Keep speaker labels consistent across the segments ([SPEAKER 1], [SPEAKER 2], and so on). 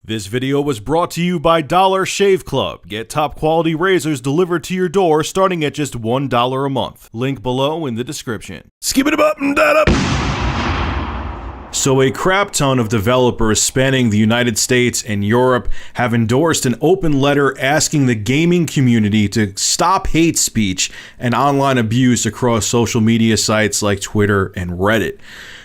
[SPEAKER 1] This video was brought to you by Dollar Shave Club. Get top quality razors delivered to your door starting at just $1 a month. Link below in the description. Skip it up and that up. So a crap ton of developers spanning the United States and Europe have endorsed an open letter asking the gaming community to stop hate speech and online abuse across social media sites like Twitter and Reddit.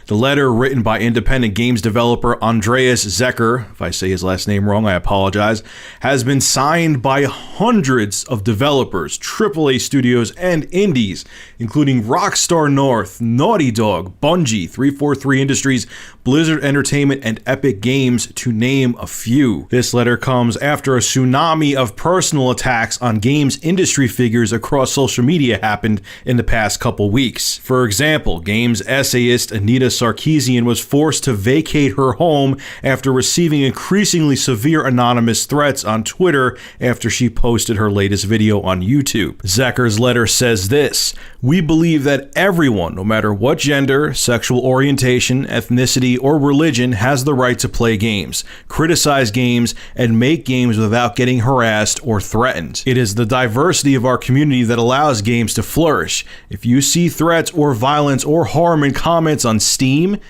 [SPEAKER 1] The letter, written by independent games developer Andreas Zecher, if I say his last name wrong, I apologize, has been signed by hundreds of developers, AAA studios, and indies, including Rockstar North, Naughty Dog, Bungie, 343 Industries, Blizzard Entertainment, and Epic Games, to name a few. This letter comes after a tsunami of personal attacks on games industry figures across social media happened in the past couple weeks. For example, games essayist Anita Sarkeesian was forced to vacate her home after receiving increasingly severe anonymous threats on Twitter after she posted her latest video on YouTube. Zecher's letter says this: "We believe that everyone, no matter what gender, sexual orientation, ethnicity, or religion, has the right to play games, criticize games, and make games without getting harassed or threatened. It is the diversity of our community that allows games to flourish. If you see threats or violence or harm in comments on Steam,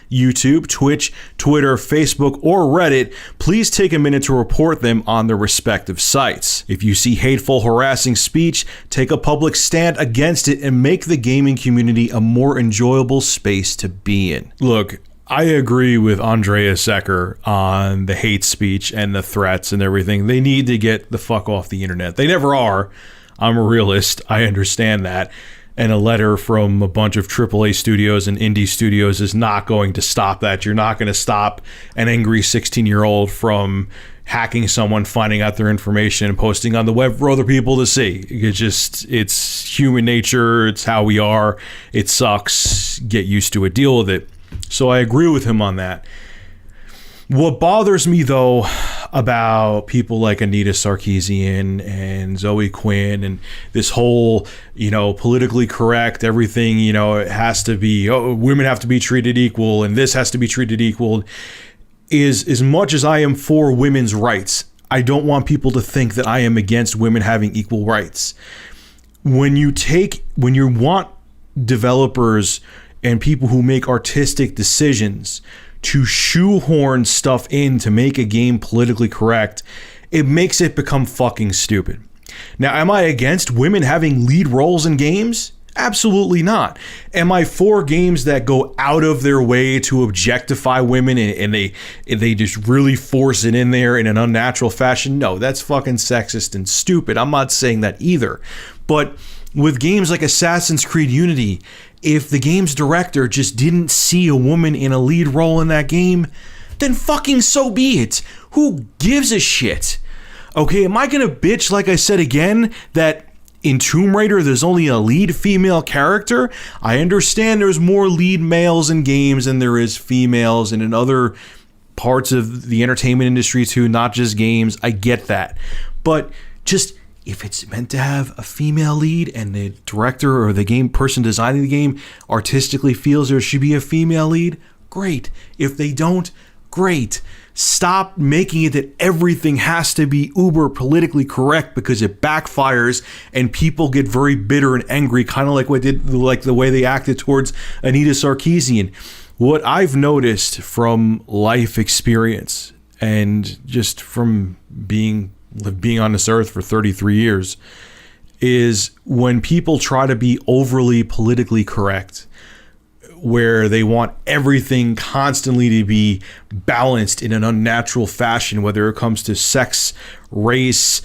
[SPEAKER 1] YouTube, Twitch, Twitter, Facebook, or Reddit, please take a minute to report them on their respective sites. If you see hateful, harassing speech, take a public stand against it and make the gaming community a more enjoyable space to be in." Look, I agree with Andreas Zecher on the hate speech and the threats and everything. They need to get the fuck off the internet. They never are. I'm a realist. I understand that. And a letter from a bunch of AAA studios and indie studios is not going to stop that. You're not going to stop an angry 16-year-old from hacking someone, finding out their information, and posting on the web for other people to see. It's human nature. It's how we are. It sucks. Get used to it. Deal with it. So I agree with him on that. What bothers me, though, about people like Anita Sarkeesian and Zoe Quinn and this whole, politically correct, everything, it has to be, women have to be treated equal and this has to be treated equal, is as much as I am for women's rights, I don't want people to think that I am against women having equal rights. When you want developers and people who make artistic decisions to shoehorn stuff in to make a game politically correct, it makes it become fucking stupid. Now, am I against women having lead roles in games? Absolutely not. Am I for games that go out of their way to objectify women and they just really force it in there in an unnatural fashion? No, that's fucking sexist and stupid. I'm not saying that either. But with games like Assassin's Creed Unity, if the game's director just didn't see a woman in a lead role in that game, then fucking so be it. Who gives a shit? Okay, am I gonna bitch, like I said again, that in Tomb Raider there's only a lead female character? I understand there's more lead males in games than there is females, and in other parts of the entertainment industry too, not just games. I get that. But just, if it's meant to have a female lead and the director or the game person designing the game artistically feels there should be a female lead, great. If they don't, great. Stop making it that everything has to be uber politically correct, because it backfires and people get very bitter and angry, kind of like the way they acted towards Anita Sarkeesian. What I've noticed from life experience and just from being on this earth for 33 years is when people try to be overly politically correct, where they want everything constantly to be balanced in an unnatural fashion, whether it comes to sex, race,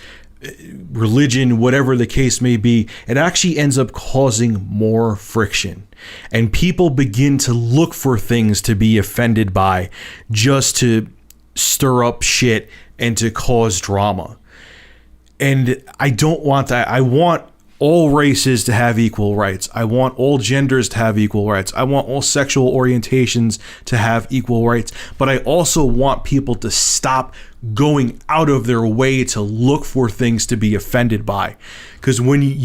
[SPEAKER 1] religion, whatever the case may be, it actually ends up causing more friction. And people begin to look for things to be offended by just to stir up shit and to cause drama. And I don't want that. I want all races to have equal rights. I want all genders to have equal rights. I want all sexual orientations to have equal rights. But I also want people to stop going out of their way to look for things to be offended by. Because when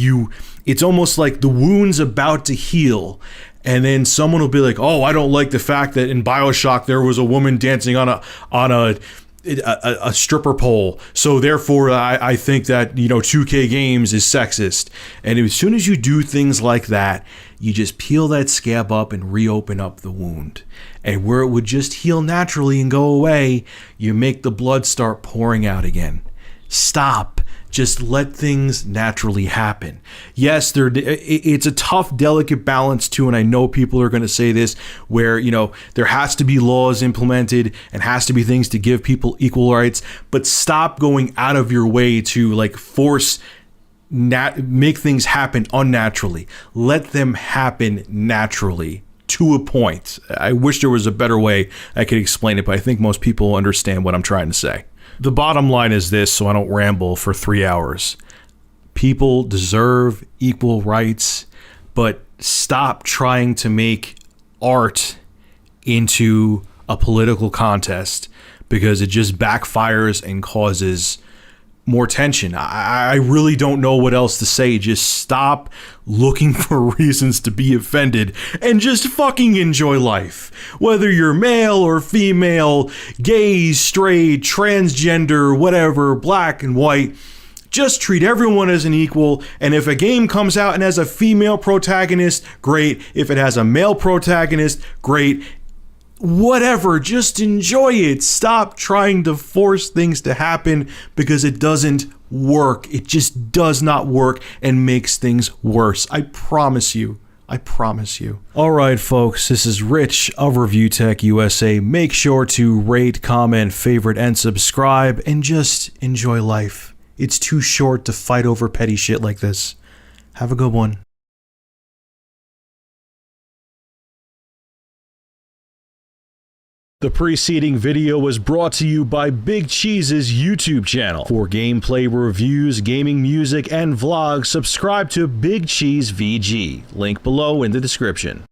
[SPEAKER 1] it's almost like the wound's about to heal, and then someone will be like, "Oh, I don't like the fact that in BioShock there was a woman dancing on a a stripper pole. So therefore, I think that, 2K Games is sexist. And as soon as you do things like that, you just peel that scab up and reopen up the wound. And where it would just heal naturally and go away, you make the blood start pouring out again. Stop. Just let things naturally happen. Yes, it's a tough, delicate balance too, and I know people are going to say this, where, there has to be laws implemented and has to be things to give people equal rights, but stop going out of your way to make things happen unnaturally. Let them happen naturally to a point. I wish there was a better way I could explain it, but I think most people understand what I'm trying to say. The bottom line is this, so I don't ramble for 3 hours. People deserve equal rights, but stop trying to make art into a political contest, because it just backfires and causes more tension. I really don't know what else to say. Just stop looking for reasons to be offended and just fucking enjoy life. Whether you're male or female, gay, straight, transgender, whatever, black and white, just treat everyone as an equal. And if a game comes out and has a female protagonist, great. If it has a male protagonist, great. Whatever, just enjoy it. Stop trying to force things to happen, because it doesn't work. It just does not work and makes things worse. I promise you. I promise you. All right, folks, this is Rich of Review Tech USA. Make sure to rate, comment, favorite, and subscribe, and just enjoy life. It's too short to fight over petty shit like this. Have a good one. The preceding video was brought to you by Big Cheese's YouTube channel. For gameplay reviews, gaming music, and vlogs, subscribe to Big Cheese VG. Link below in the description.